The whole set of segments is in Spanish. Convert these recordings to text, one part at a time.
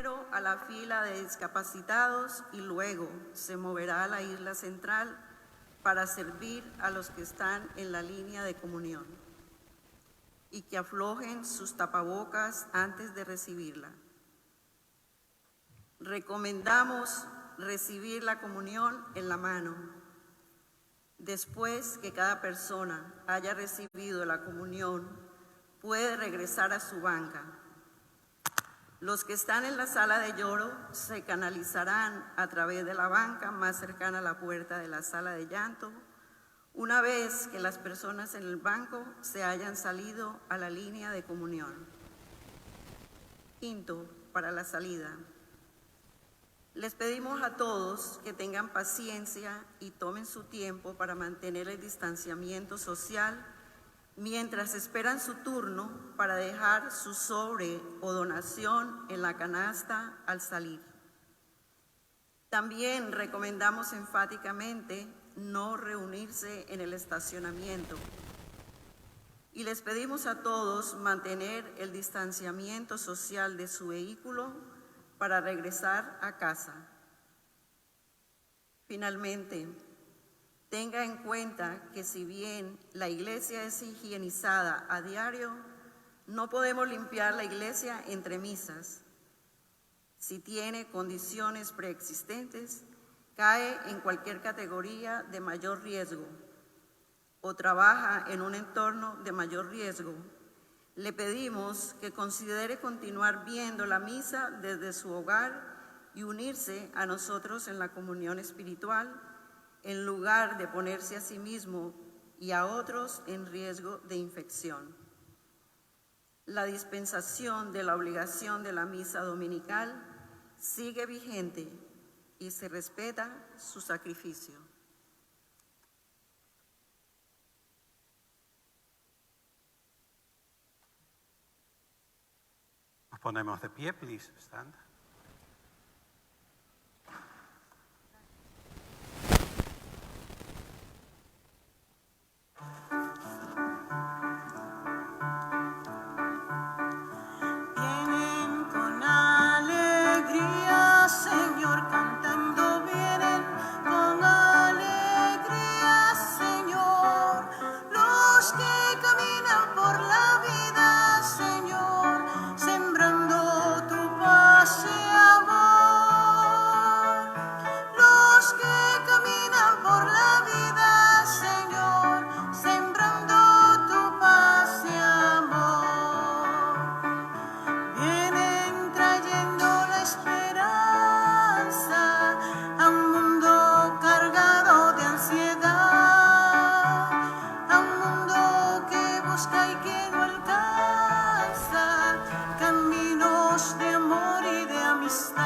primero a la fila de discapacitados y luego se moverá a la isla central para servir a los que están en la línea de comunión y que aflojen sus tapabocas antes de recibirla. Recomendamos recibir la comunión en la mano. Después que cada persona haya recibido la comunión, puede regresar a su banca. Los que están en la sala de lloro se canalizarán a través de la banca más cercana a la puerta de la sala de llanto, una vez que las personas en el banco se hayan salido a la línea de comunión. Quinto, para la salida. Les pedimos a todos que tengan paciencia y tomen su tiempo para mantener el distanciamiento social mientras esperan su turno para dejar su sobre o donación en la canasta al salir. También recomendamos enfáticamente no reunirse en el estacionamiento y les pedimos a todos mantener el distanciamiento social de su vehículo para regresar a casa. Finalmente, tenga en cuenta que si bien la iglesia es higienizada a diario, no podemos limpiar la iglesia entre misas. Si tiene condiciones preexistentes, cae en cualquier categoría de mayor riesgo o trabaja en un entorno de mayor riesgo, le pedimos que considere continuar viendo la misa desde su hogar y unirse a nosotros en la comunión espiritual, en lugar de ponerse a sí mismo y a otros en riesgo de infección. La dispensación de la obligación de la misa dominical sigue vigente y se respeta su sacrificio. Nos ponemos de pie, please stand. Vienen con alegría, Señor, cantando, vienen con alegría, Señor, los que caminan por la vida, Señor, sembrando tu paz y amor. Los que caminan por la vida, Señor, sembrando tu paz y amor. Vienen trayendo la esperanza a un mundo cargado de ansiedad, a un mundo que busca y que no alcanza caminos de amor y de amistad.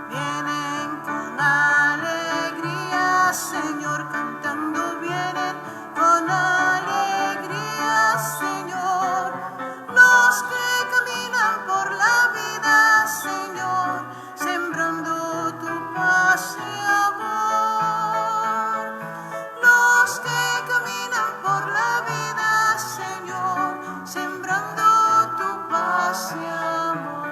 Vienen con alegría, Señor, cantando, vienen con alegría, Señor, los que caminan por la vida, Señor, sembrando tu paz y amor. Los que caminan por la vida, Señor, sembrando tu paz y amor.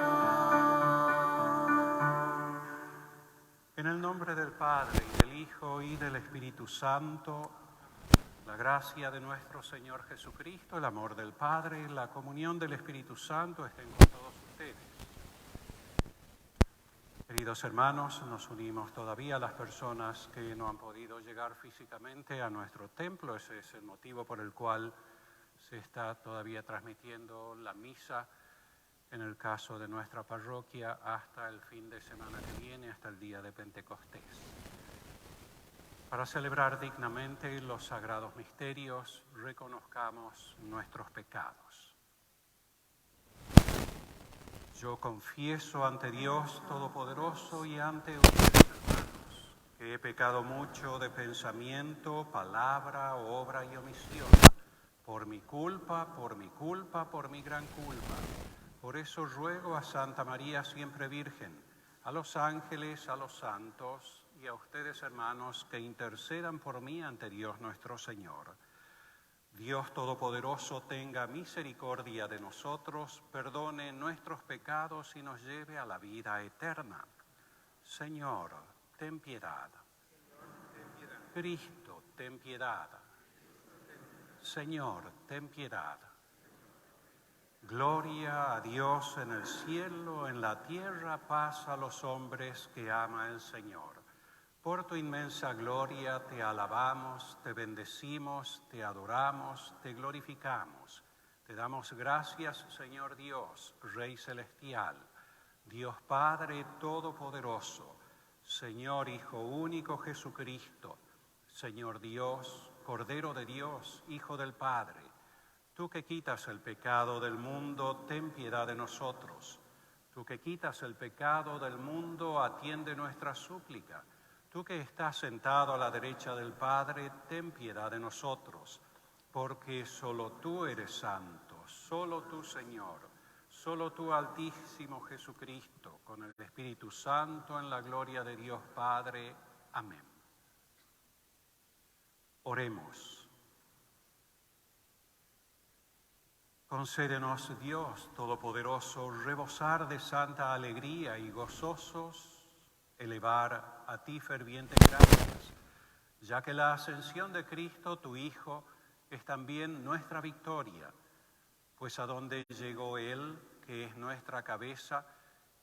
En el nombre del Padre, y del Hijo, y del Espíritu Santo, la gracia de nuestro Señor Jesucristo, el amor del Padre, la comunión del Espíritu Santo estén con todos ustedes. Queridos hermanos, nos unimos todavía a las personas que no han podido llegar físicamente a nuestro templo. Ese es el motivo por el cual se está todavía transmitiendo la misa, en el caso de nuestra parroquia, hasta el fin de semana que viene, hasta el día de Pentecostés. Para celebrar dignamente los sagrados misterios, reconozcamos nuestros pecados. Yo confieso ante Dios Todopoderoso y ante ustedes, hermanos, que he pecado mucho de pensamiento, palabra, obra y omisión, por mi culpa, por mi gran culpa. Por eso ruego a Santa María siempre Virgen, a los ángeles, a los santos y a ustedes, hermanos, que intercedan por mí ante Dios nuestro Señor. Dios Todopoderoso tenga misericordia de nosotros, perdone nuestros pecados y nos lleve a la vida eterna. Señor, ten piedad. Cristo, ten piedad. Señor, ten piedad. Gloria a Dios en el cielo, en la tierra paz a los hombres que ama el Señor. Por tu inmensa gloria te alabamos, te bendecimos, te adoramos, te glorificamos. Te damos gracias, Señor Dios, Rey celestial, Dios Padre todopoderoso, Señor Hijo único Jesucristo, Señor Dios, Cordero de Dios, Hijo del Padre. Tú que quitas el pecado del mundo, ten piedad de nosotros. Tú que quitas el pecado del mundo, atiende nuestra súplica. Tú que estás sentado a la derecha del Padre, ten piedad de nosotros, porque solo tú eres santo, solo tú, Señor, solo tú, Altísimo Jesucristo, con el Espíritu Santo en la gloria de Dios Padre. Amén. Oremos. Concédenos, Dios Todopoderoso, rebosar de santa alegría y gozosos elevar a ti fervientes gracias, ya que la ascensión de Cristo, tu Hijo, es también nuestra victoria, pues a donde llegó Él, que es nuestra cabeza,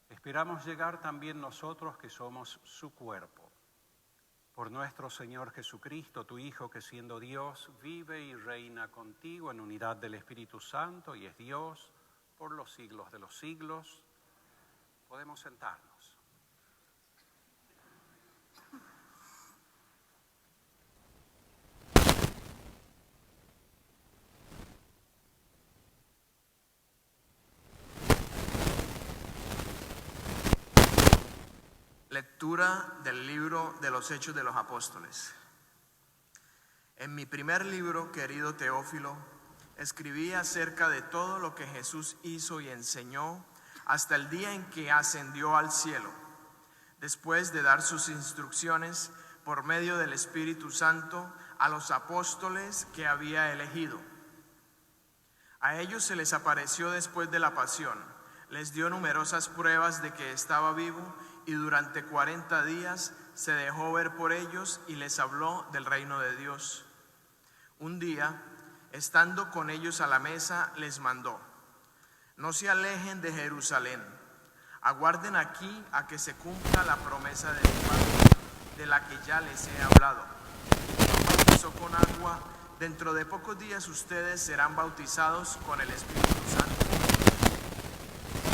esperamos llegar también nosotros que somos su cuerpo. Por nuestro Señor Jesucristo, tu Hijo, que siendo Dios, vive y reina contigo en unidad del Espíritu Santo y es Dios por los siglos de los siglos. Podemos sentarnos. Lectura del libro de los Hechos de los Apóstoles. En mi primer libro, querido Teófilo, escribí acerca de todo lo que Jesús hizo y enseñó hasta el día en que ascendió al cielo, después de dar sus instrucciones por medio del Espíritu Santo a los apóstoles que había elegido. A ellos se les apareció después de la pasión, les dio numerosas pruebas de que estaba vivo y durante 40 días se dejó ver por ellos y les habló del reino de Dios. Un día, estando con ellos a la mesa, les mandó: no se alejen de Jerusalén, aguarden aquí a que se cumpla la promesa de mi Padre, de la que ya les he hablado. Bautizó con agua, dentro de pocos días ustedes serán bautizados con el Espíritu Santo.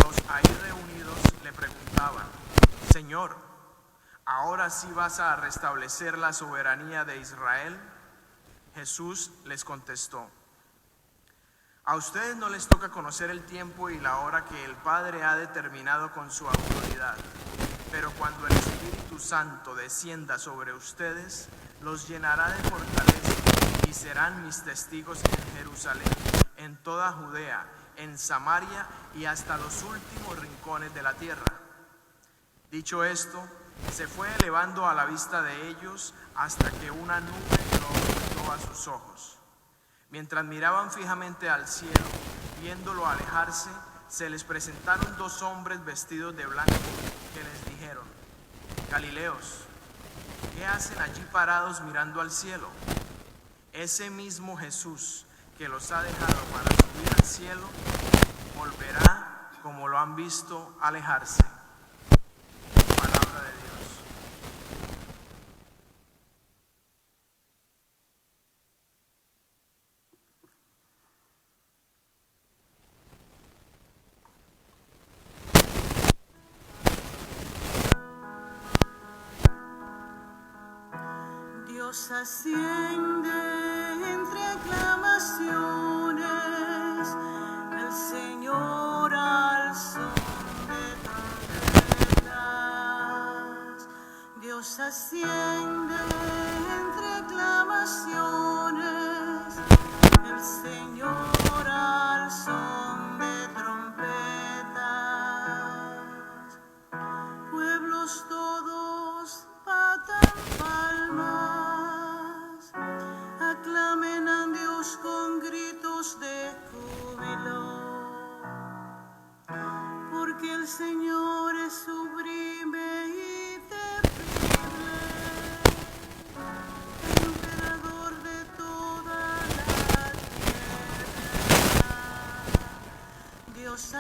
Los ahí reunidos le preguntaban: Señor, ¿ahora sí vas a restablecer la soberanía de Israel? Jesús les contestó: a ustedes no les toca conocer el tiempo y la hora que el Padre ha determinado con su autoridad, pero cuando el Espíritu Santo descienda sobre ustedes, los llenará de fortaleza y serán mis testigos en Jerusalén, en toda Judea, en Samaria y hasta los últimos rincones de la tierra. Dicho esto, se fue elevando a la vista de ellos hasta que una nube lo ocultó a sus ojos. Mientras miraban fijamente al cielo, viéndolo alejarse, se les presentaron dos hombres vestidos de blanco que les dijeron: Galileos, ¿qué hacen allí parados mirando al cielo? Ese mismo Jesús que los ha dejado para subir al cielo, volverá como lo han visto alejarse. Palabra de Dios. Dios asciende entre aclamaciones, el Señor al son de trompetas. Dios asciende entre aclamaciones, el Señor al son de trompetas. Pueblos todos batan palmas, aclamen a Dios con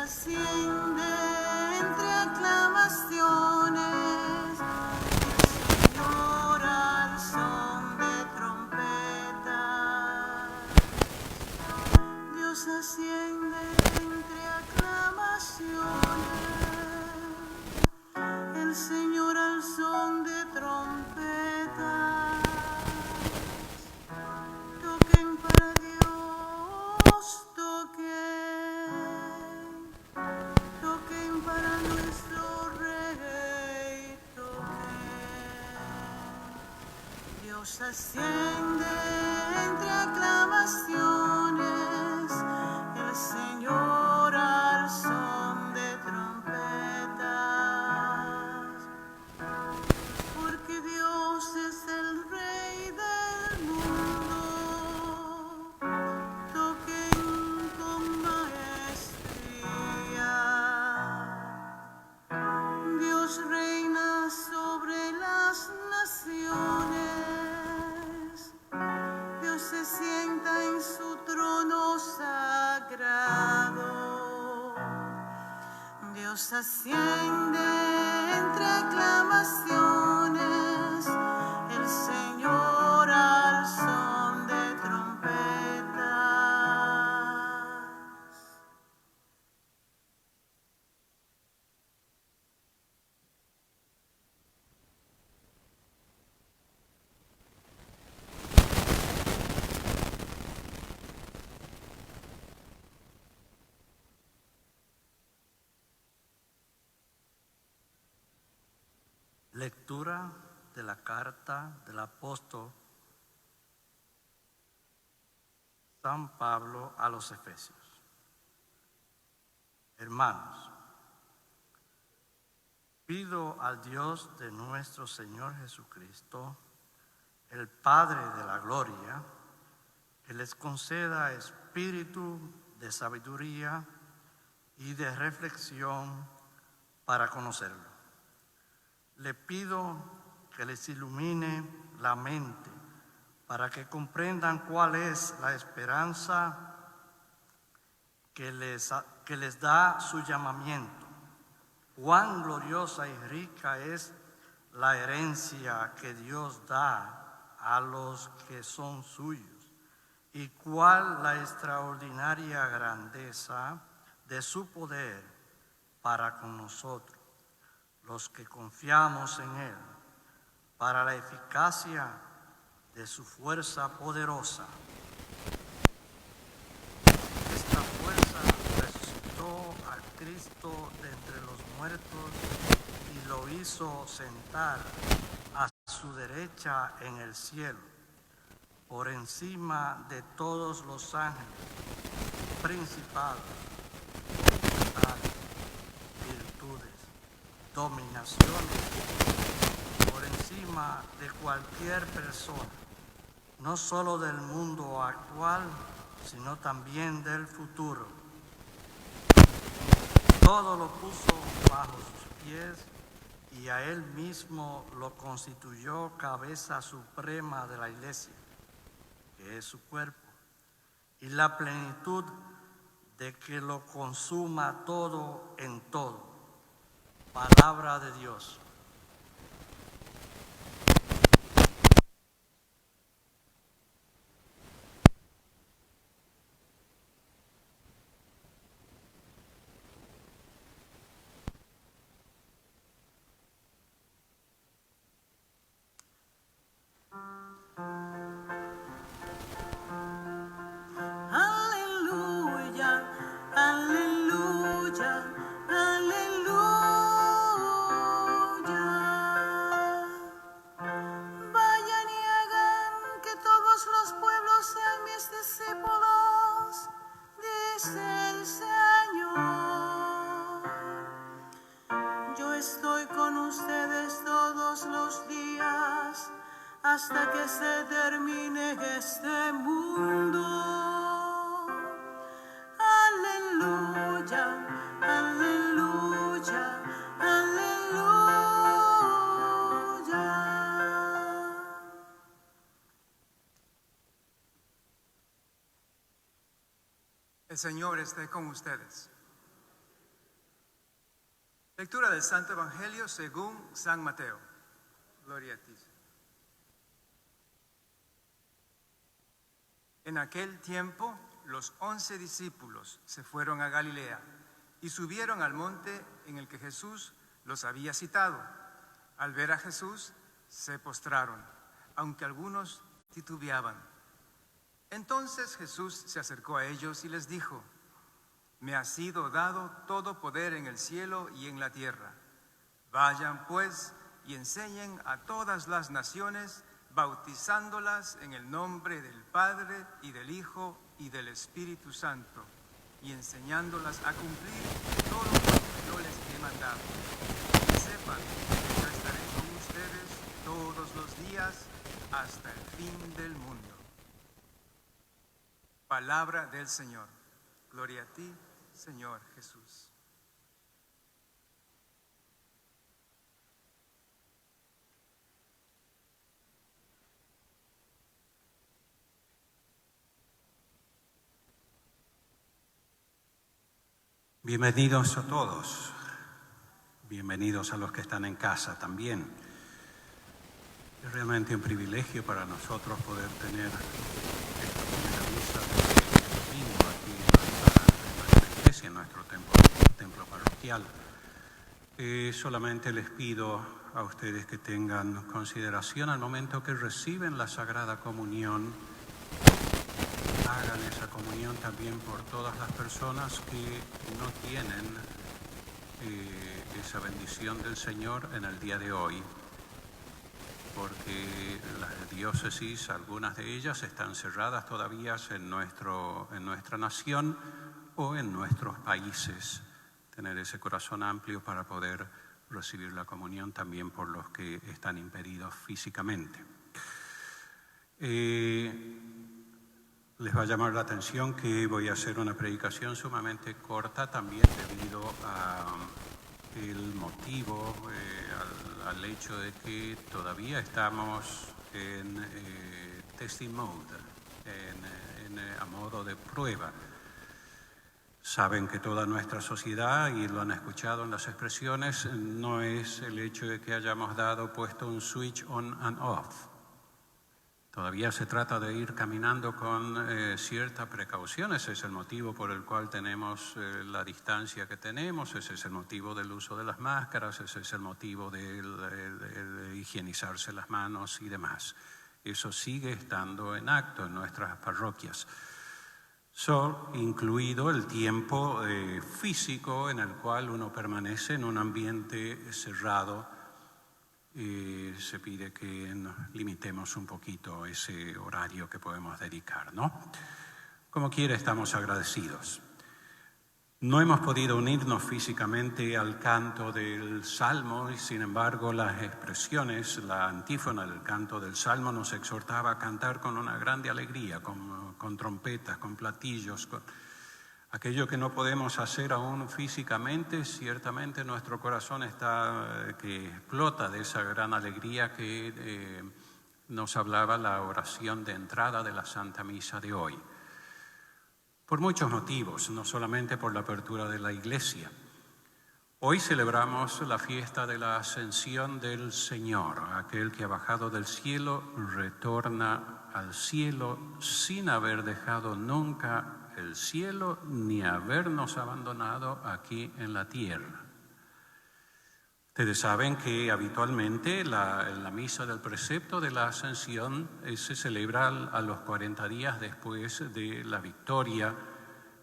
asciende entre aclamaciones, el Señor al son de trompetas. Dios asciende entre aclamaciones, el Señor al son de trompetas. Toquen para Dios, toquen para nuestro Rey, toquen. Dios asciende entre aclamaciones, el Señor al son de trompetas. Porque Dios es el Rey del mundo, toquen con maestría. Dios reina sobre las naciones, Dios se sienta en su trono sagrado. Dios asciende entre aclamaciones, el Señor al son de trompetas. Lectura de la carta del apóstol San Pablo a los Efesios. Hermanos, pido al Dios de nuestro Señor Jesucristo, el Padre de la gloria, que les conceda espíritu de sabiduría y de reflexión para conocerlo. Le pido que les ilumine la mente para que comprendan cuál es la esperanza que les da su llamamiento, cuán gloriosa y rica es la herencia que Dios da a los que son suyos, y cuál la extraordinaria grandeza de su poder para con nosotros, los que confiamos en Él, para la eficacia de su fuerza poderosa. Esta fuerza resucitó a Cristo de entre los muertos y lo hizo sentar a su derecha en el cielo, por encima de todos los ángeles, principados, potestades, virtudes, dominaciones, por encima de cualquier persona, no solo del mundo actual, sino también del futuro. Todo lo puso bajo sus pies y a Él mismo lo constituyó cabeza suprema de la Iglesia, que es su cuerpo, y la plenitud de que lo consuma todo en todo. Palabra de Dios. Aleluya, aleluya, aleluya. Vayan y hagan que todos los pueblos sean mis discípulos, dice el Señor. Yo estoy con ustedes todos los días hasta que se termine este mundo. Aleluya, aleluya, aleluya. El Señor esté con ustedes. Lectura del Santo Evangelio según San Mateo. Gloria a ti. En aquel tiempo, los 11 discípulos se fueron a Galilea y subieron al monte en el que Jesús los había citado. Al ver a Jesús, se postraron, aunque algunos titubeaban. Entonces Jesús se acercó a ellos y les dijo: me ha sido dado todo poder en el cielo y en la tierra. Vayan pues y enseñen a todas las naciones, bautizándolas en el nombre del Padre y del Hijo y del Espíritu Santo, y enseñándolas a cumplir todo lo que yo les he mandado. Y sepan que yo estaré con ustedes todos los días hasta el fin del mundo. Palabra del Señor. Gloria a ti, Señor Jesús. Bienvenidos a todos, bienvenidos a los que están en casa también. Es realmente un privilegio para nosotros poder tener esta primera misa de domingo aquí en nuestra iglesia, en nuestro templo parroquial. Solamente les pido a ustedes que tengan consideración al momento que reciben la Sagrada Comunión. Hagan esa comunión también por todas las personas que no tienen esa bendición del Señor en el día de hoy, porque las diócesis, algunas de ellas, están cerradas todavía en nuestra nación o en nuestros países. Tener ese corazón amplio para poder recibir la comunión también por los que están impedidos físicamente. Les va a llamar la atención que voy a hacer una predicación sumamente corta también debido al motivo, al hecho de que todavía estamos en testing mode, a modo de prueba. Saben que toda nuestra sociedad, y lo han escuchado en las expresiones, no es el hecho de que hayamos puesto un switch on and off. Todavía se trata de ir caminando con cierta precaución. Ese es el motivo por el cual tenemos la distancia que tenemos, ese es el motivo del uso de las máscaras, ese es el motivo de higienizarse las manos y demás. Eso sigue estando en acto en nuestras parroquias. Incluido el tiempo físico en el cual uno permanece en un ambiente cerrado. Se pide que limitemos un poquito ese horario que podemos dedicar, ¿no? Como quiera, estamos agradecidos. No hemos podido unirnos físicamente al canto del Salmo y, sin embargo, las expresiones, la antífona del canto del Salmo nos exhortaba a cantar con una grande alegría, con trompetas, con platillos, aquello que no podemos hacer aún físicamente. Ciertamente nuestro corazón que explota de esa gran alegría que nos hablaba la oración de entrada de la Santa Misa de hoy. Por muchos motivos, no solamente por la apertura de la Iglesia. Hoy celebramos la fiesta de la Ascensión del Señor, aquel que ha bajado del cielo, retorna al cielo sin haber dejado nunca el cielo ni habernos abandonado aquí en la tierra. Ustedes saben que habitualmente la misa del precepto de la Ascensión se celebra a los 40 días después de la victoria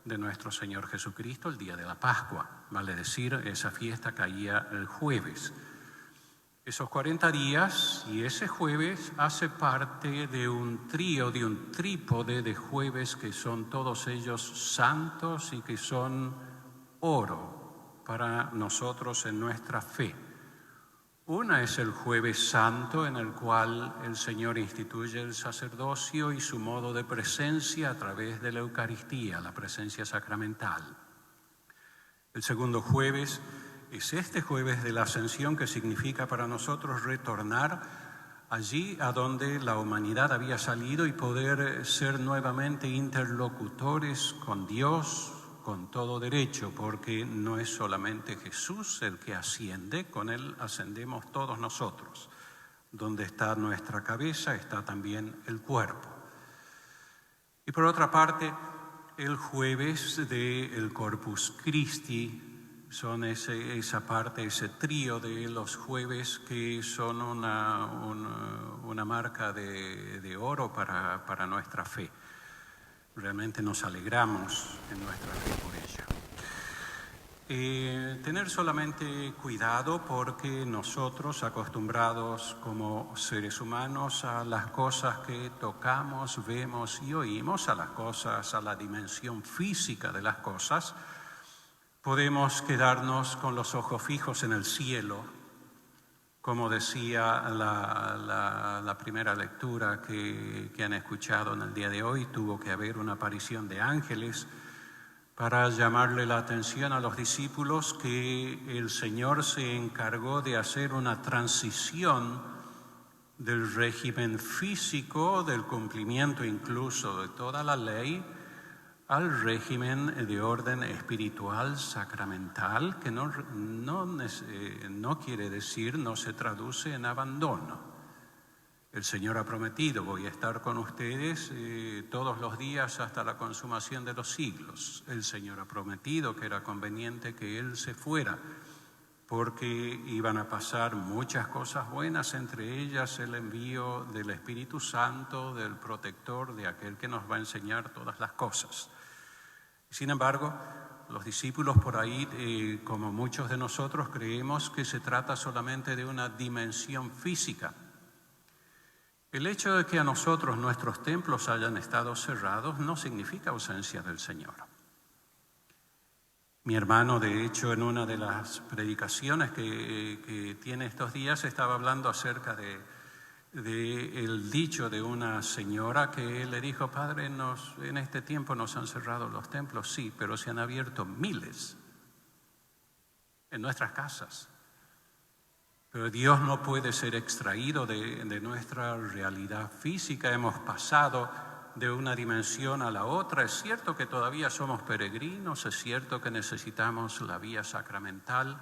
de nuestro Señor Jesucristo, el día de la Pascua. Vale decir, esa fiesta caía el jueves. Esos 40 días y ese jueves hace parte de un trípode de jueves que son todos ellos santos y que son oro para nosotros en nuestra fe. Una es el Jueves Santo, en el cual el Señor instituye el sacerdocio y su modo de presencia a través de la Eucaristía, la presencia sacramental. El segundo jueves es este jueves de la Ascensión, que significa para nosotros retornar allí a donde la humanidad había salido y poder ser nuevamente interlocutores con Dios, con todo derecho, porque no es solamente Jesús el que asciende, con Él ascendemos todos nosotros. Donde está nuestra cabeza está también el cuerpo. Y por otra parte, el jueves del Corpus Christi son esa parte, ese trío de los jueves que son una marca de oro para nuestra fe. Realmente nos alegramos en nuestra fe por ella. Tener solamente cuidado porque nosotros, acostumbrados como seres humanos a las cosas que tocamos, vemos y oímos, a las cosas, a la dimensión física de las cosas, podemos quedarnos con los ojos fijos en el cielo, como decía la primera lectura que han escuchado en el día de hoy. Tuvo que haber una aparición de ángeles para llamarle la atención a los discípulos que el Señor se encargó de hacer una transición del régimen físico, del cumplimiento incluso de toda la ley, al régimen de orden espiritual sacramental, que no quiere decir, no se traduce en abandono. El Señor ha prometido: voy a estar con ustedes todos los días hasta la consumación de los siglos. El Señor ha prometido que era conveniente que Él se fuera, porque iban a pasar muchas cosas buenas, entre ellas el envío del Espíritu Santo, del protector, de aquel que nos va a enseñar todas las cosas. Sin embargo, los discípulos por ahí, como muchos de nosotros, creemos que se trata solamente de una dimensión física. El hecho de que a nosotros nuestros templos hayan estado cerrados no significa ausencia del Señor. Mi hermano, de hecho, en una de las predicaciones que tiene estos días, estaba hablando acerca del dicho de una señora que le dijo: Padre, en este tiempo nos han cerrado los templos. Sí, pero se han abierto miles en nuestras casas. Pero Dios no puede ser extraído de nuestra realidad física. Hemos pasado de una dimensión a la otra. Es cierto que todavía somos peregrinos, es cierto que necesitamos la vía sacramental,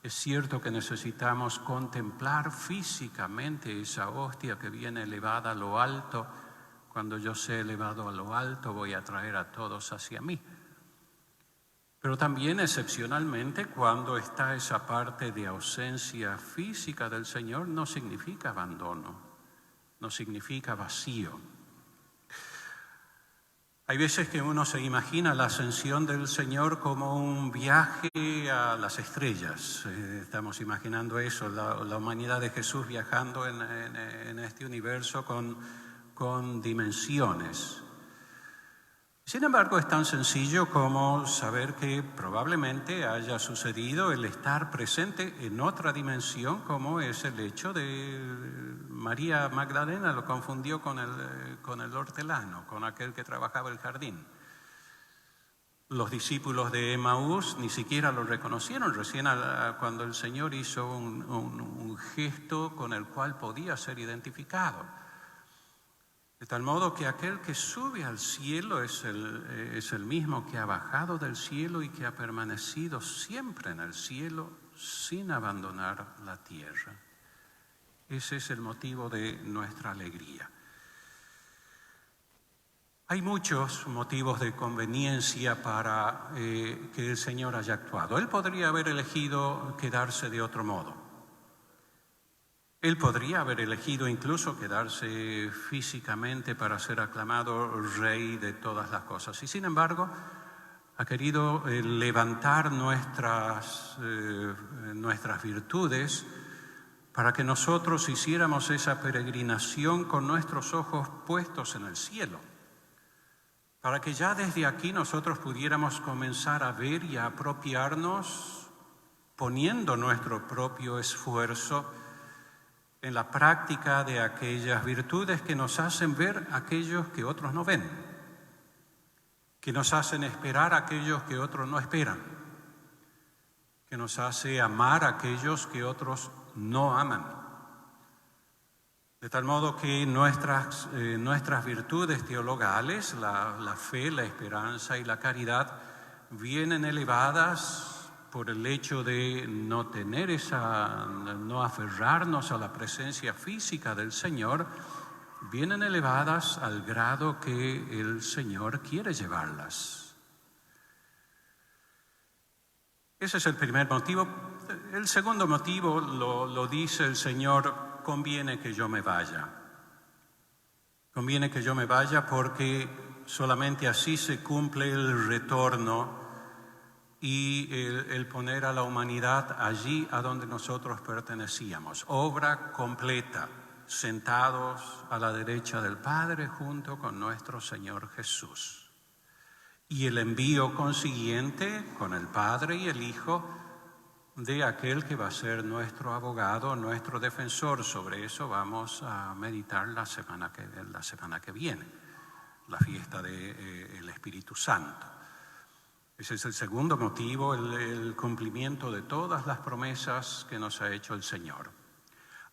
es cierto que necesitamos contemplar físicamente esa hostia que viene elevada a lo alto. Cuando yo sea elevado a lo alto, voy a traer a todos hacia mí. Pero también excepcionalmente, cuando está esa parte de ausencia física del Señor, no significa abandono, no significa vacío. Hay veces que uno se imagina la ascensión del Señor como un viaje a las estrellas. Estamos imaginando eso, la humanidad de Jesús viajando en este universo con dimensiones. Sin embargo, es tan sencillo como saber que probablemente haya sucedido el estar presente en otra dimensión, como es el hecho de María Magdalena. Lo confundió con el hortelano, con aquel que trabajaba el jardín. Los discípulos de Emaús ni siquiera lo reconocieron recién cuando el Señor hizo un gesto con el cual podía ser identificado. De tal modo que aquel que sube al cielo es el mismo que ha bajado del cielo y que ha permanecido siempre en el cielo sin abandonar la tierra. Ese es el motivo de nuestra alegría. Hay muchos motivos de conveniencia para que el Señor haya actuado. Él podría haber elegido quedarse de otro modo. Él podría haber elegido incluso quedarse físicamente para ser aclamado rey de todas las cosas. Y sin embargo, ha querido levantar nuestras virtudes para que nosotros hiciéramos esa peregrinación con nuestros ojos puestos en el cielo. Para que ya desde aquí nosotros pudiéramos comenzar a ver y a apropiarnos, poniendo nuestro propio esfuerzo en la práctica de aquellas virtudes que nos hacen ver a aquellos que otros no ven, que nos hacen esperar a aquellos que otros no esperan, que nos hace amar a aquellos que otros no aman. De tal modo que nuestras virtudes teologales, la fe, la esperanza y la caridad, vienen elevadas por el hecho de no tener no aferrarnos a la presencia física del Señor, vienen elevadas al grado que el Señor quiere llevarlas. Ese es el primer motivo. El segundo motivo lo dice el Señor: conviene que yo me vaya. Conviene que yo me vaya porque solamente así se cumple el retorno y el poner a la humanidad allí a donde nosotros pertenecíamos. Obra completa, sentados a la derecha del Padre junto con nuestro Señor Jesús. Y el envío consiguiente con el Padre y el Hijo de aquel que va a ser nuestro abogado, nuestro defensor. Sobre eso vamos a meditar la semana que viene, la fiesta del Espíritu Santo. Ese es el segundo motivo, el cumplimiento de todas las promesas que nos ha hecho el Señor.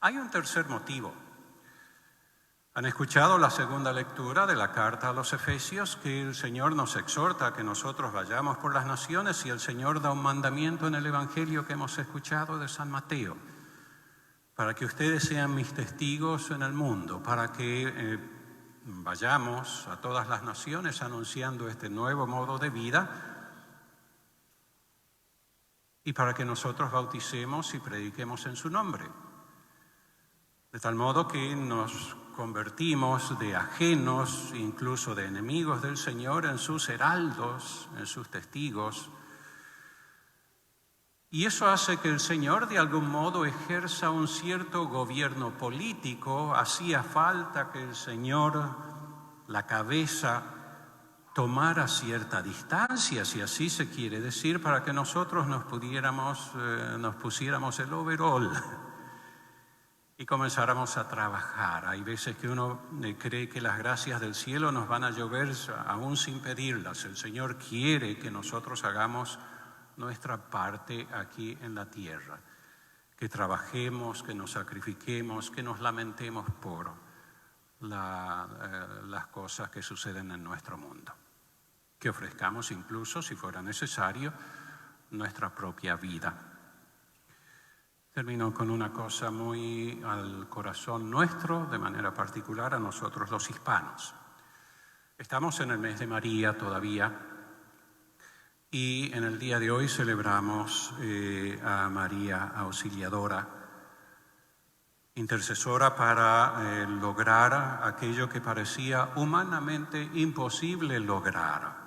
Hay un tercer motivo. Han escuchado la segunda lectura de la carta a los Efesios, que el Señor nos exhorta a que nosotros vayamos por las naciones, y el Señor da un mandamiento en el Evangelio que hemos escuchado de San Mateo, para que ustedes sean mis testigos en el mundo, para que vayamos a todas las naciones anunciando este nuevo modo de vida, y para que nosotros bauticemos y prediquemos en su nombre. De tal modo que nos convertimos de ajenos, incluso de enemigos del Señor, en sus heraldos, en sus testigos. Y eso hace que el Señor de algún modo ejerza un cierto gobierno político. Hacía falta que el Señor, la cabeza, tomara cierta distancia, si así se quiere decir, para que nosotros nos pusiéramos el overol y comenzáramos a trabajar. Hay veces que uno cree que las gracias del cielo nos van a llover aún sin pedirlas. El Señor quiere que nosotros hagamos nuestra parte aquí en la tierra, que trabajemos, que nos sacrifiquemos, que nos lamentemos por las cosas que suceden en nuestro mundo, que ofrezcamos incluso, si fuera necesario, nuestra propia vida. Termino con una cosa muy al corazón nuestro, de manera particular a nosotros los hispanos. Estamos en el mes de María todavía, y en el día de hoy celebramos a María Auxiliadora, intercesora para lograr aquello que parecía humanamente imposible lograr.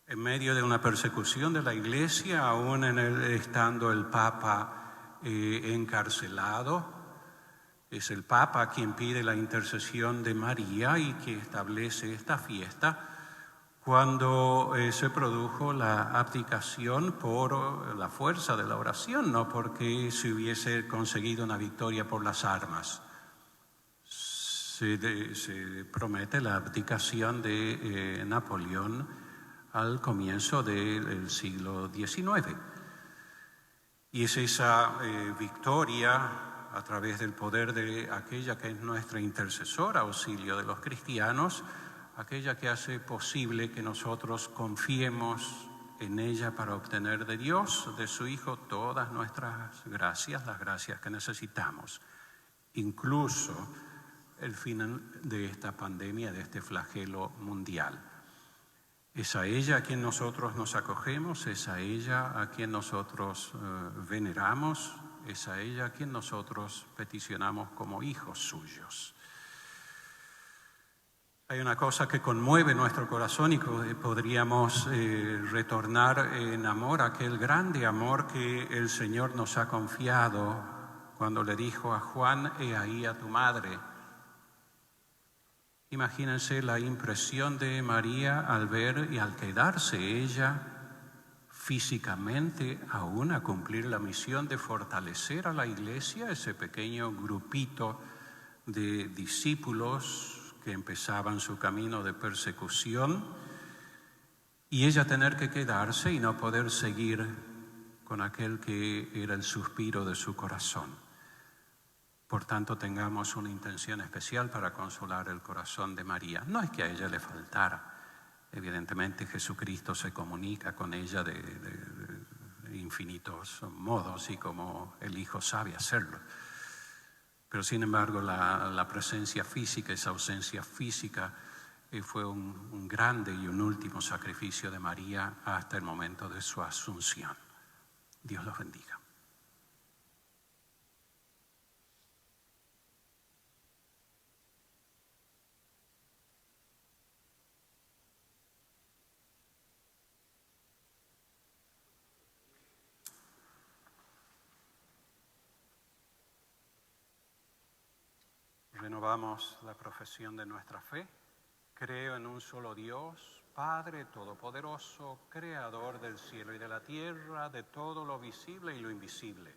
En medio de una persecución de la Iglesia, aún estando el Papa encarcelado, es el Papa quien pide la intercesión de María y que establece esta fiesta cuando se produjo la abdicación por la fuerza de la oración, no porque se hubiese conseguido una victoria por las armas. Se promete la abdicación de Napoleón al comienzo del siglo XIX. Y es esa victoria a través del poder de aquella que es nuestra intercesora, auxilio de los cristianos, aquella que hace posible que nosotros confiemos en ella para obtener de Dios, de su Hijo, todas nuestras gracias, las gracias que necesitamos, incluso el final de esta pandemia, de este flagelo mundial. Es a ella a quien nosotros nos acogemos, es a ella a quien nosotros veneramos, es a ella a quien nosotros peticionamos como hijos suyos. Hay una cosa que conmueve nuestro corazón y que podríamos retornar en amor, aquel grande amor que el Señor nos ha confiado cuando le dijo a Juan: he ahí a tu madre. Imagínense la impresión de María al ver y al quedarse ella físicamente aún a cumplir la misión de fortalecer a la Iglesia, ese pequeño grupito de discípulos que empezaban su camino de persecución, y ella tener que quedarse y no poder seguir con aquel que era el suspiro de su corazón. Por tanto, tengamos una intención especial para consolar el corazón de María. No es que a ella le faltara, Evidentemente Jesucristo se comunica con ella de infinitos modos y como el Hijo sabe hacerlo. Pero sin embargo la presencia física, esa ausencia física, fue un grande y un último sacrificio de María hasta el momento de su asunción. Dios los bendiga. Renovamos la profesión de nuestra fe. Creo en un solo Dios, Padre Todopoderoso, Creador del cielo y de la tierra, de todo lo visible y lo invisible.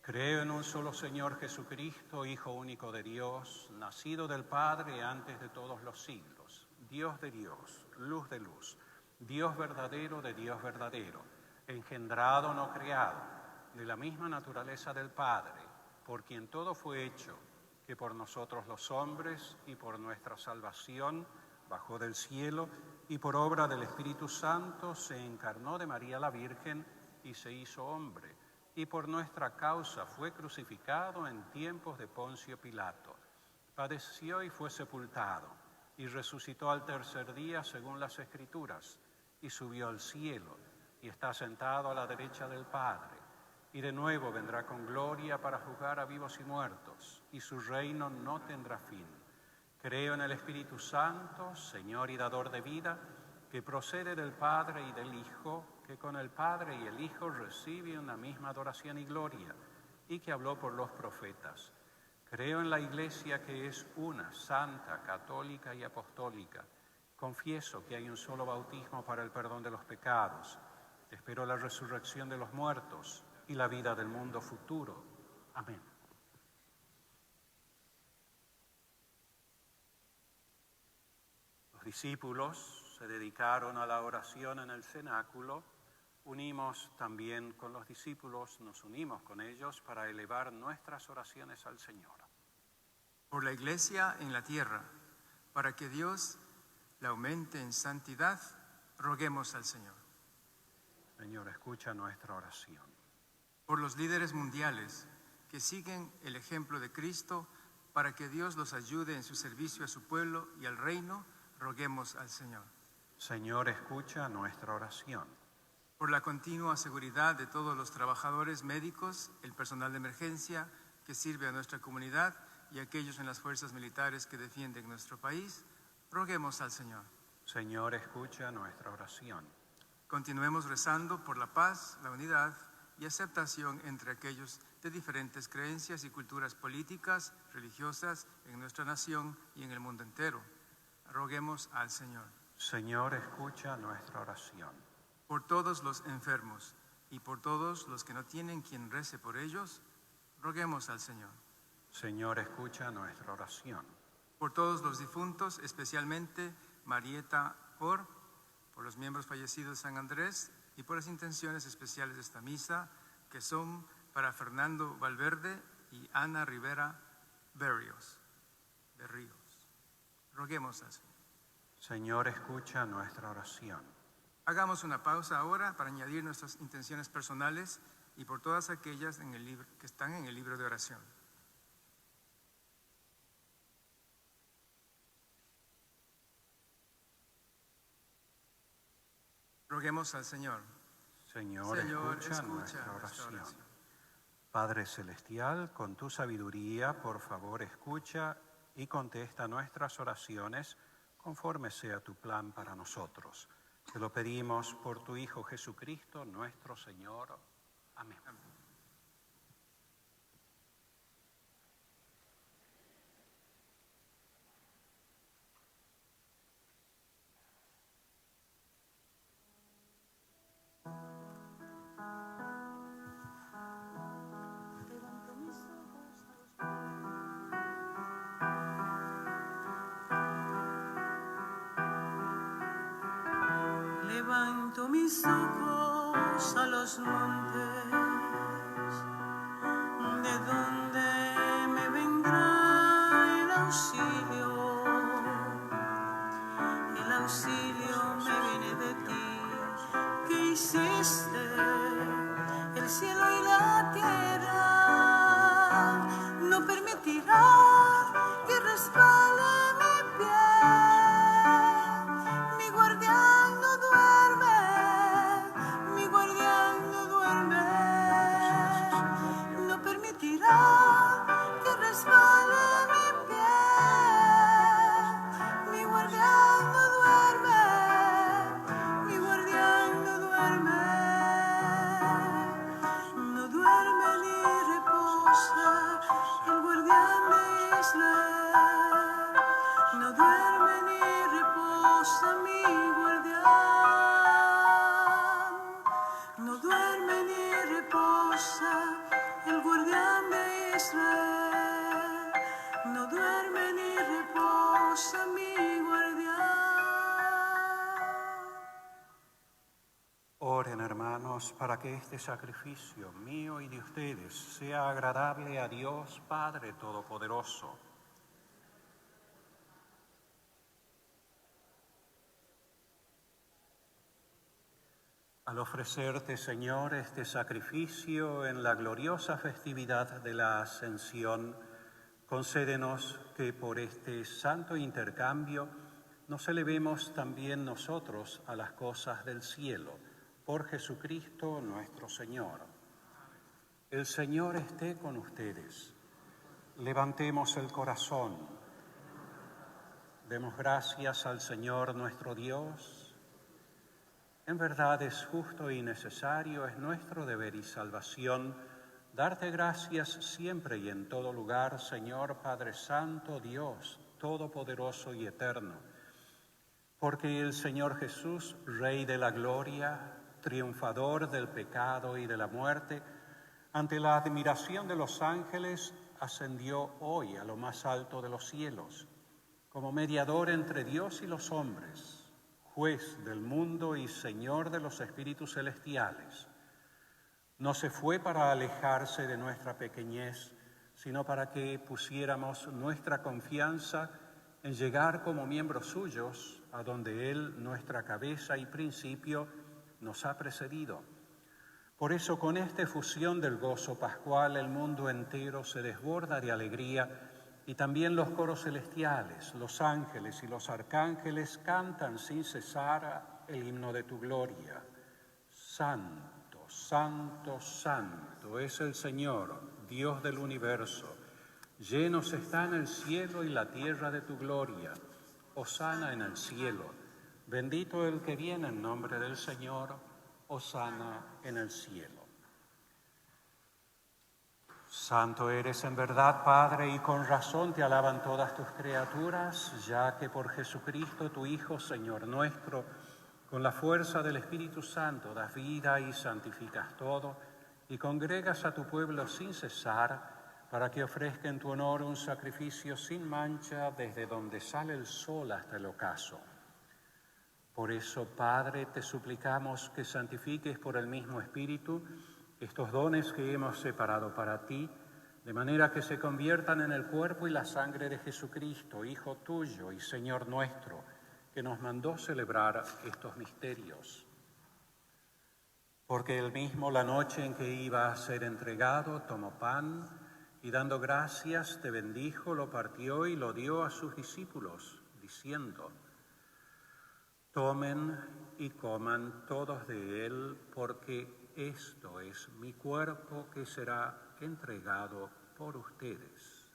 Creo en un solo Señor Jesucristo, Hijo único de Dios, nacido del Padre antes de todos los siglos, Dios de Dios, luz de luz, Dios verdadero de Dios verdadero, engendrado no creado, de la misma naturaleza del Padre, por quien todo fue hecho, que por nosotros los hombres y por nuestra salvación bajó del cielo y por obra del Espíritu Santo se encarnó de María la Virgen y se hizo hombre, y por nuestra causa fue crucificado en tiempos de Poncio Pilato. Padeció y fue sepultado, y resucitó al tercer día según las Escrituras, y subió al cielo, y está sentado a la derecha del Padre. Y de nuevo vendrá con gloria para juzgar a vivos y muertos, y su reino no tendrá fin. Creo en el Espíritu Santo, Señor y dador de vida, que procede del Padre y del Hijo, que con el Padre y el Hijo recibe una misma adoración y gloria, y que habló por los profetas. Creo en la Iglesia que es una, santa, católica y apostólica. Confieso que hay un solo bautismo para el perdón de los pecados. Espero la resurrección de los muertos y la vida del mundo futuro. Amén. Los discípulos se dedicaron a la oración en el cenáculo. Unimos también con los discípulos, nos unimos con ellos para elevar nuestras oraciones al Señor. Por la Iglesia en la tierra, para que Dios la aumente en santidad, roguemos al Señor. Señor, escucha nuestra oración. Por los líderes mundiales que siguen el ejemplo de Cristo, para que Dios los ayude en su servicio a su pueblo y al reino, roguemos al Señor. Señor, escucha nuestra oración. Por la continua seguridad de todos los trabajadores médicos, el personal de emergencia que sirve a nuestra comunidad y aquellos en las fuerzas militares que defienden nuestro país, roguemos al Señor. Señor, escucha nuestra oración. Continuemos rezando por la paz, la unidad y aceptación entre aquellos de diferentes creencias y culturas políticas, religiosas en nuestra nación y en el mundo entero. Roguemos al Señor. Señor, escucha nuestra oración. Por todos los enfermos y por todos los que no tienen quien rece por ellos, roguemos al Señor. Señor, escucha nuestra oración. Por todos los difuntos, especialmente Marieta por los miembros fallecidos de San Andrés y por las intenciones especiales de esta misa, que son para Fernando Valverde y Ana Rivera Berríos. Roguemos al Señor. Señor, escucha nuestra oración. Hagamos una pausa ahora para añadir nuestras intenciones personales y por todas aquellas que están en el libro de oración. Roguemos al Señor. Señor, escucha nuestra oración. Padre Celestial, con tu sabiduría, por favor, escucha y contesta nuestras oraciones conforme sea tu plan para nosotros. Te lo pedimos por tu Hijo Jesucristo, nuestro Señor. Amén. Levanto mis ojos a los montes, de donde me vendrá el auxilio hiciste el cielo y la tierra, no permitirá que resbale mi pie. Mi guardián no duerme, mi guardián no duerme, no permitirá que resbale mi pie. Mi guardián no duerme, mi guardián no duerme, no duerme ni reposa, el guardián de Israel, no duerme ni reposa mi guardián, no duerme ni reposa, el guardián de Israel, no duerme ni reposa mi guardián. Oren, hermanos, para que este sacrificio mío y de ustedes sea agradable a Dios Padre Todopoderoso. Al ofrecerte, Señor, este sacrificio en la gloriosa festividad de la Ascensión, concédenos que por este santo intercambio nos elevemos también nosotros a las cosas del cielo, por Jesucristo nuestro Señor. El Señor esté con ustedes. Levantemos el corazón. Demos gracias al Señor nuestro Dios. En verdad es justo y necesario, es nuestro deber y salvación, darte gracias siempre y en todo lugar, Señor Padre Santo, Dios Todopoderoso y Eterno, porque el Señor Jesús, Rey de la gloria, triunfador del pecado y de la muerte, ante la admiración de los ángeles, ascendió hoy a lo más alto de los cielos, como mediador entre Dios y los hombres, juez del mundo y Señor de los espíritus celestiales. No se fue para alejarse de nuestra pequeñez, sino para que pusiéramos nuestra confianza en llegar como miembros suyos, a donde Él, nuestra cabeza y principio, nos ha precedido. Por eso, con esta efusión del gozo pascual, el mundo entero se desborda de alegría y también los coros celestiales, los ángeles y los arcángeles cantan sin cesar el himno de tu gloria. Santo, santo, santo es el Señor, Dios del universo. Llenos están el cielo y la tierra de tu gloria. Hosana en el cielo. Bendito el que viene en nombre del Señor. Hosana en el cielo. Santo eres en verdad, Padre, y con razón te alaban todas tus criaturas, ya que por Jesucristo, tu Hijo, Señor nuestro, con la fuerza del Espíritu Santo das vida y santificas todo, y congregas a tu pueblo sin cesar, para que ofrezca en tu honor un sacrificio sin mancha desde donde sale el sol hasta el ocaso. Por eso, Padre, te suplicamos que santifiques por el mismo Espíritu estos dones que hemos separado para ti, de manera que se conviertan en el cuerpo y la sangre de Jesucristo, Hijo tuyo y Señor nuestro, que nos mandó celebrar estos misterios. Porque él mismo, la noche en que iba a ser entregado, tomó pan y dando gracias te bendijo, lo partió y lo dio a sus discípulos, diciendo: tomen y coman todos de él, porque esto es mi cuerpo que será entregado por ustedes.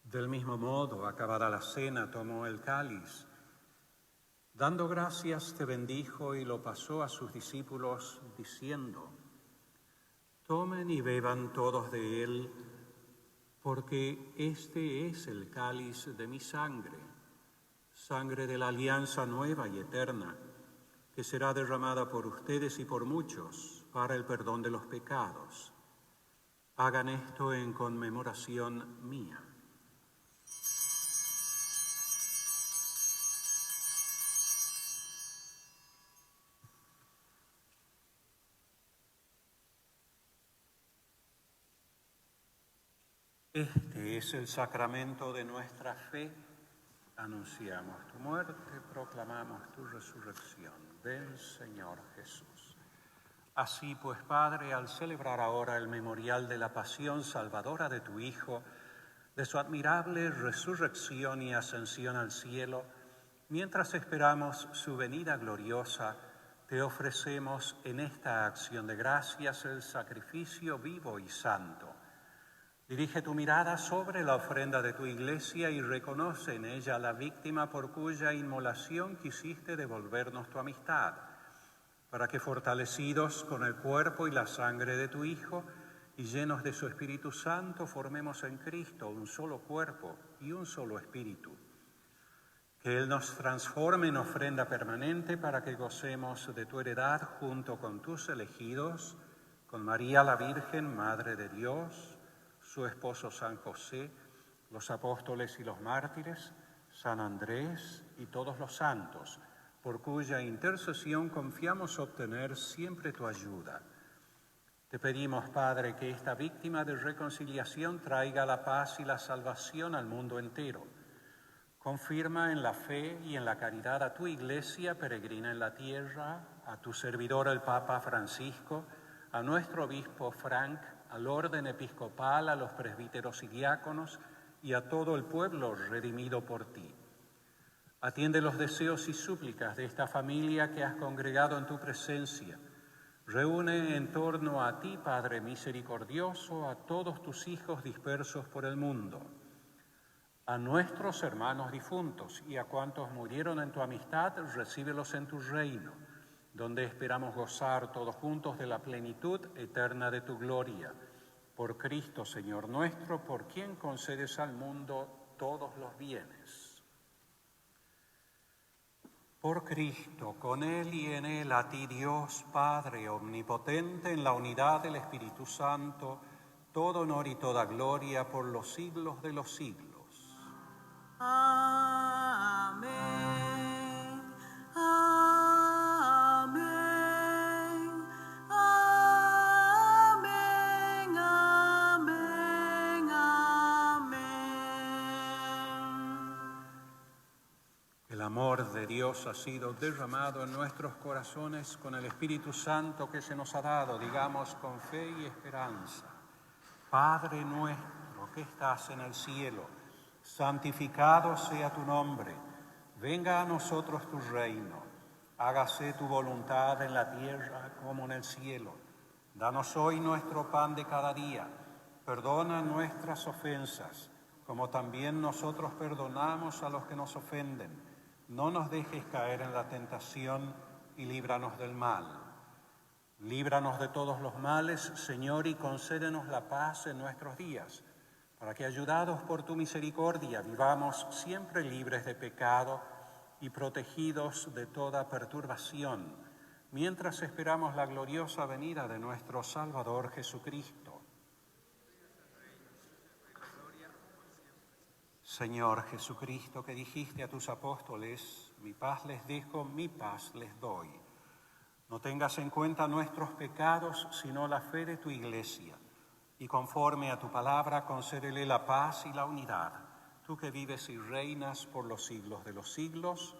Del mismo modo, acabada la cena, tomó el cáliz. Dando gracias, te bendijo y lo pasó a sus discípulos, diciendo: tomen y beban todos de él, porque este es el cáliz de mi sangre, sangre de la alianza nueva y eterna, que será derramada por ustedes y por muchos para el perdón de los pecados. Hagan esto en conmemoración mía. Este es el sacramento de nuestra fe. Anunciamos tu muerte, proclamamos tu resurrección. Ven, Señor Jesús. Así pues, Padre, al celebrar ahora el memorial de la pasión salvadora de tu Hijo, de su admirable resurrección y ascensión al cielo, mientras esperamos su venida gloriosa, te ofrecemos en esta acción de gracias el sacrificio vivo y santo. Dirige tu mirada sobre la ofrenda de tu iglesia y reconoce en ella la víctima por cuya inmolación quisiste devolvernos tu amistad, para que fortalecidos con el cuerpo y la sangre de tu Hijo y llenos de su Espíritu Santo formemos en Cristo un solo cuerpo y un solo espíritu. Que Él nos transforme en ofrenda permanente para que gocemos de tu heredad junto con tus elegidos, con María la Virgen, Madre de Dios, su esposo San José, los apóstoles y los mártires, San Andrés y todos los santos, por cuya intercesión confiamos obtener siempre tu ayuda. Te pedimos, Padre, que esta víctima de reconciliación traiga la paz y la salvación al mundo entero. Confirma en la fe y en la caridad a tu Iglesia peregrina en la tierra, a tu servidor el Papa Francisco, a nuestro obispo Frank, al orden episcopal, a los presbíteros y diáconos y a todo el pueblo redimido por ti. Atiende los deseos y súplicas de esta familia que has congregado en tu presencia. Reúne en torno a ti, Padre misericordioso, a todos tus hijos dispersos por el mundo, a nuestros hermanos difuntos y a cuantos murieron en tu amistad, recíbelos en tu reino, donde esperamos gozar todos juntos de la plenitud eterna de tu gloria. Por Cristo, Señor nuestro, por quien concedes al mundo todos los bienes. Por Cristo, con Él y en Él, a ti Dios, Padre omnipotente, en la unidad del Espíritu Santo, todo honor y toda gloria por los siglos de los siglos. Amén. Amén. Amén. Amén. Amén. El amor de Dios ha sido derramado en nuestros corazones con el Espíritu Santo que se nos ha dado, digamos con fe y esperanza. Padre nuestro que estás en el cielo, santificado sea tu nombre, venga a nosotros tu reino, hágase tu voluntad en la tierra como en el cielo. Danos hoy nuestro pan de cada día, perdona nuestras ofensas, como también nosotros perdonamos a los que nos ofenden. No nos dejes caer en la tentación y líbranos del mal. Líbranos de todos los males, Señor, y concédenos la paz en nuestros días, para que, ayudados por tu misericordia, vivamos siempre libres de pecado y protegidos de toda perturbación, mientras esperamos la gloriosa venida de nuestro Salvador Jesucristo. Señor Jesucristo, que dijiste a tus apóstoles, mi paz les dejo, mi paz les doy. No tengas en cuenta nuestros pecados, sino la fe de tu Iglesia. Y conforme a tu palabra, concédele la paz y la unidad. Tú que vives y reinas por los siglos de los siglos,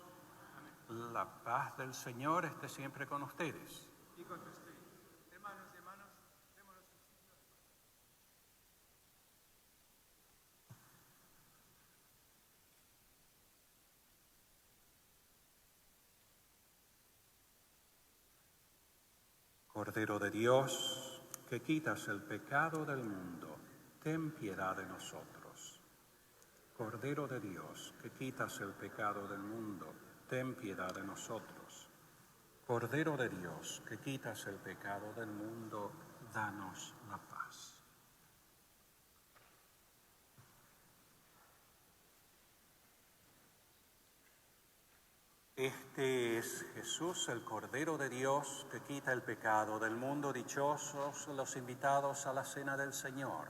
la paz del Señor esté siempre con ustedes. Y con tu espíritu. Hermanos y hermanas, démonos un signo de paz. Cordero de Dios, que quitas el pecado del mundo, ten piedad de nosotros. Cordero de Dios, que quitas el pecado del mundo, ten piedad de nosotros. Cordero de Dios, que quitas el pecado del mundo, danos la paz. Este es Jesús, el Cordero de Dios, que quita el pecado del mundo. Dichosos los invitados a la cena del Señor.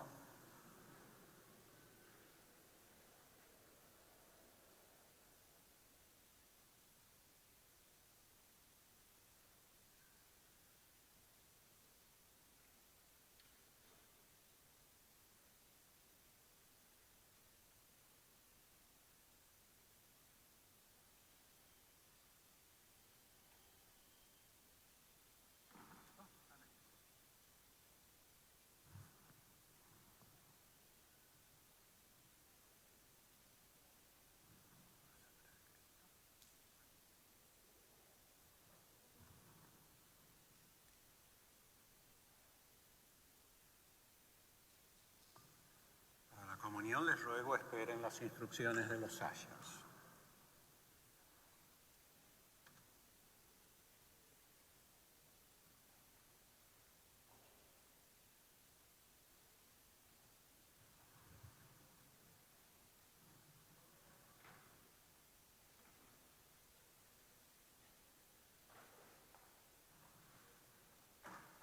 comunión, les ruego esperen las instrucciones de los sayas.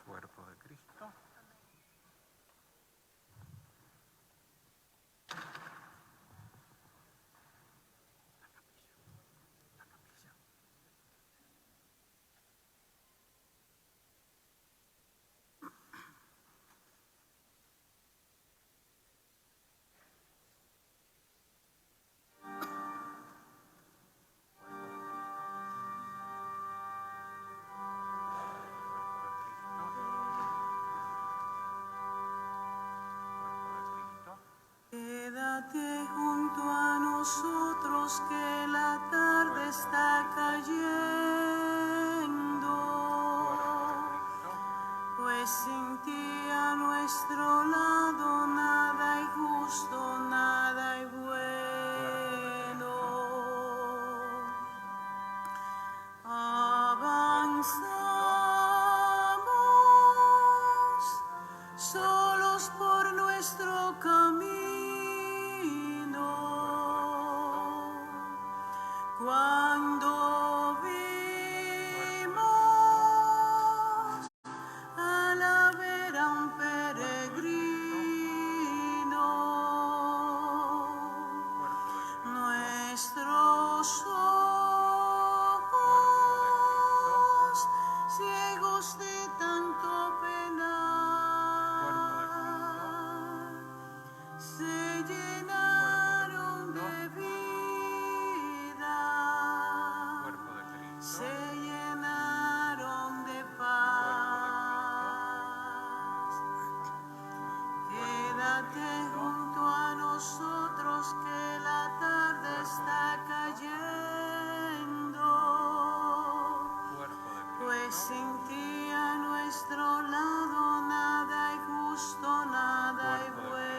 Cuerpo de Cristo. Quédate junto a nosotros que la tarde está cayendo, pues sin ti a nuestro lado nada hay justo, nada hay bueno. Avanzamos solos por nuestro camino. Cuando vimos a la vera un peregrino, nuestros ojos ciegos de tanto penar se llenaron de vida. Se llenaron de paz. Quédate junto a nosotros que la tarde está cayendo, pues sin ti a nuestro lado nada hay justo, nada hay bueno.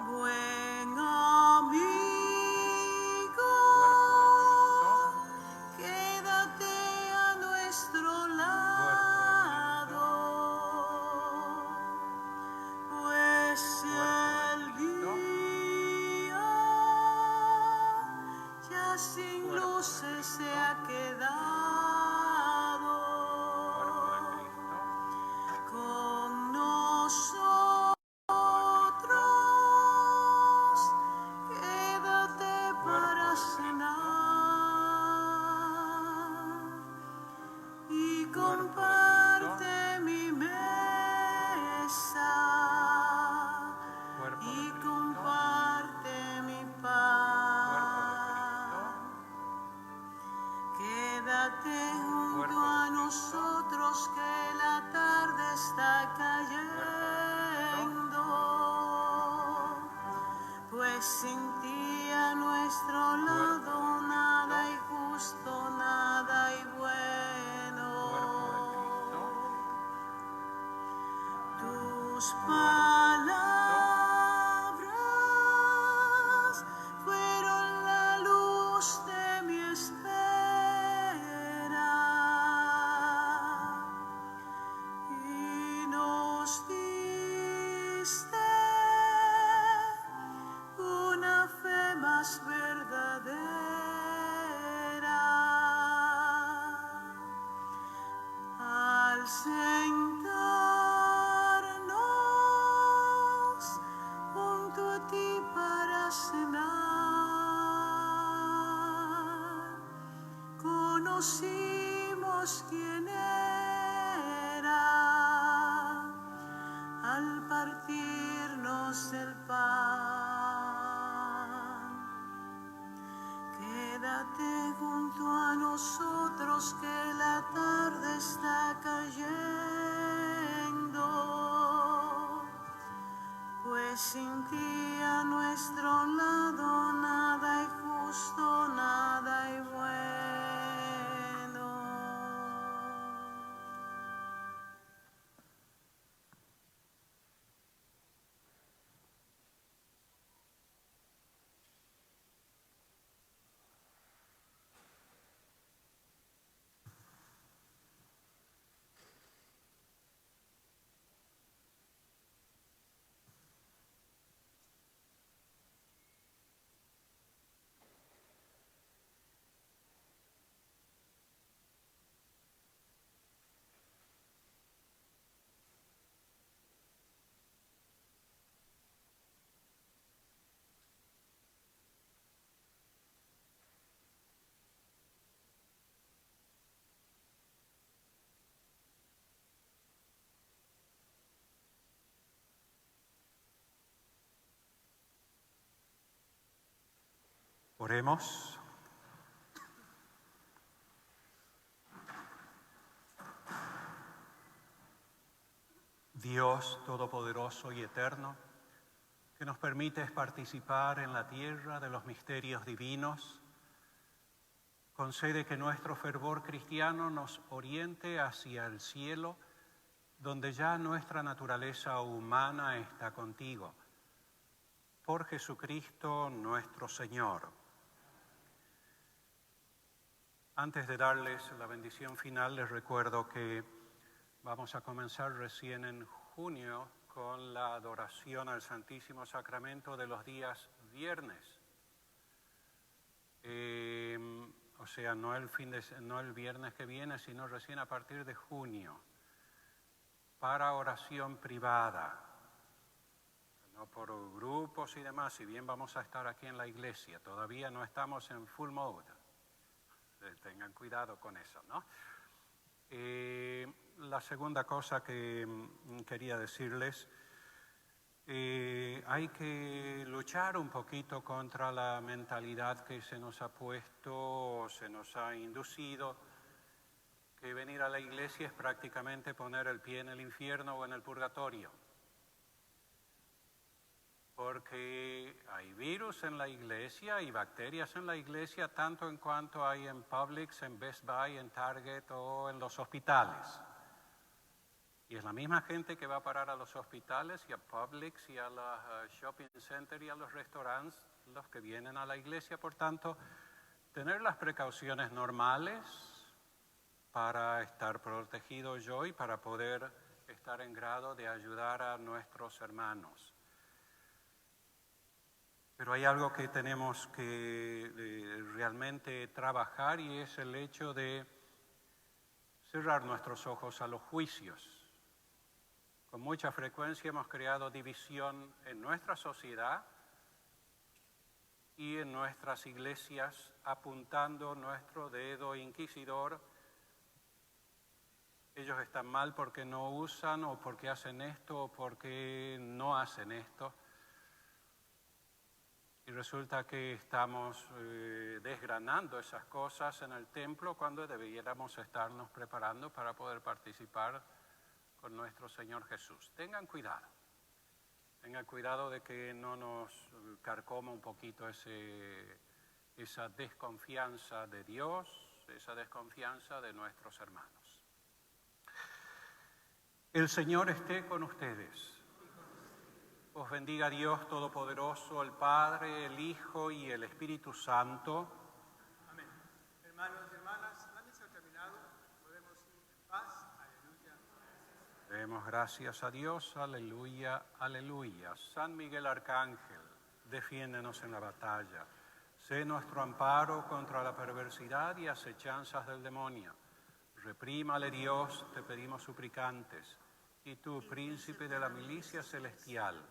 Buen amigo, quédate a nuestro lado, pues el guía ya sin luces se ha quedado con nosotros. Quédate para cenar y comparte mi mesa y comparte mi pan. Quédate junto a nosotros que la tarde está cayendo, pues sin ti a nuestro lado nada hay justo, nada hay bueno. Tus palabras fueron la luz de mi espera y nos diste una fe más verdadera. Al sentarnos junto a ti para cenar, conocimos quién era al partirnos el pan. Quédate junto a nosotros que la tarde está cayendo, pues sin ti a nuestro lado nada hay justo, nada hay bueno. Oremos. Dios Todopoderoso y Eterno, que nos permites participar en la tierra de los misterios divinos, concede que nuestro fervor cristiano nos oriente hacia el cielo, donde ya nuestra naturaleza humana está contigo. Por Jesucristo nuestro Señor. Antes de darles la bendición final, les recuerdo que vamos a comenzar recién en junio con la adoración al Santísimo Sacramento de los días viernes. O sea, no el viernes que viene, sino recién a partir de junio, para oración privada, no por grupos y demás. Si bien vamos a estar aquí en la iglesia, todavía no estamos en full mode. Tengan cuidado con eso, ¿no? La segunda cosa que quería decirles, hay que luchar un poquito contra la mentalidad que se nos ha puesto, se nos ha inducido, que venir a la iglesia es prácticamente poner el pie en el infierno o en el purgatorio. Porque hay virus en la iglesia y bacterias en la iglesia, tanto en cuanto hay en Publix, en Best Buy, en Target o en los hospitales. Y es la misma gente que va a parar a los hospitales y a Publix y a los shopping centers y a los restaurantes, los que vienen a la iglesia. Por tanto, tener las precauciones normales para estar protegido yo y para poder estar en grado de ayudar a nuestros hermanos. Pero hay algo que tenemos que realmente trabajar y es el hecho de cerrar nuestros ojos a los juicios. Con mucha frecuencia hemos creado división en nuestra sociedad y en nuestras iglesias, apuntando nuestro dedo inquisidor. Ellos están mal porque no usan o porque hacen esto o porque no hacen esto. Y resulta que estamos desgranando esas cosas en el templo cuando debiéramos estarnos preparando para poder participar con nuestro Señor Jesús. Tengan cuidado de que no nos carcoma un poquito esa desconfianza de Dios, esa desconfianza de nuestros hermanos. El Señor esté con ustedes. Os bendiga Dios Todopoderoso, el Padre, el Hijo y el Espíritu Santo. Amén. Hermanos y hermanas, la misa ha terminado. Podemos ir en paz. Aleluya. Demos gracias a Dios. Aleluya, aleluya. San Miguel Arcángel, defiéndenos en la batalla. Sé nuestro amparo contra la perversidad y acechanzas del demonio. Reprímale Dios, te pedimos suplicantes. Y tú, príncipe de la milicia celestial,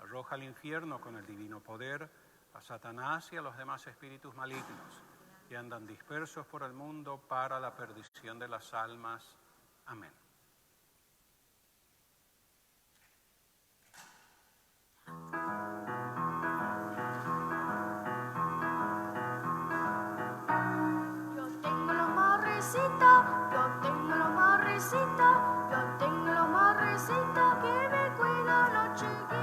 arroja al infierno con el divino poder a Satanás y a los demás espíritus malignos que andan dispersos por el mundo para la perdición de las almas. Amén. Yo tengo la marrecita, yo tengo la marrecita, yo tengo la marrecita que me cuida noche y día.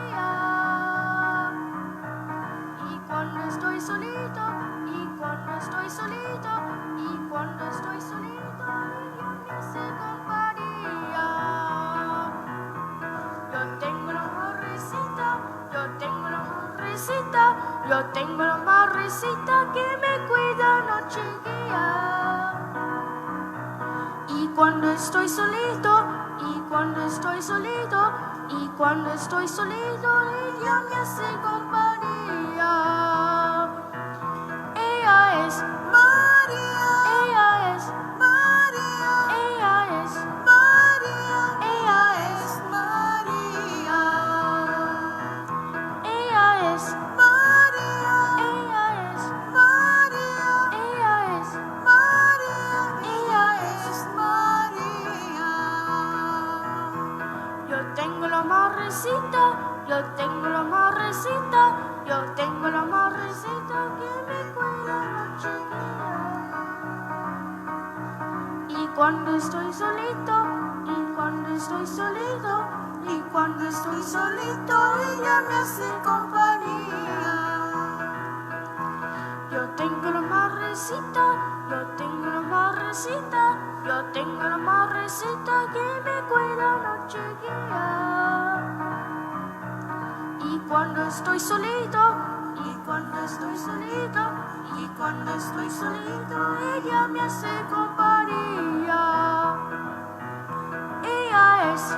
Y cuando estoy solito, y cuando estoy solito, y cuando estoy solito, ella me hace compañía. Yo tengo la marrecita, yo tengo la marrecita, yo tengo la marrecita que me cuida noche y día. Y cuando estoy solito, y cuando estoy solito, y cuando estoy solito, ella me hace compañía. Ella es María, ella es María, ella es María, ella es María, ella es María, ella es María, ella es María, ella es María. Yo tengo la marrecita, yo tengo la marrecita, yo tengo la marrecita que me cuida. cuando estoy solito, y cuando estoy solito, y cuando estoy solito, ella me hace compañía. Yo tengo la madrecita, yo tengo la madrecita, yo tengo la madrecita que me cuida noche y día. Y cuando estoy solito, y cuando estoy solito, y cuando estoy solito, ella me hace compañía. Ella es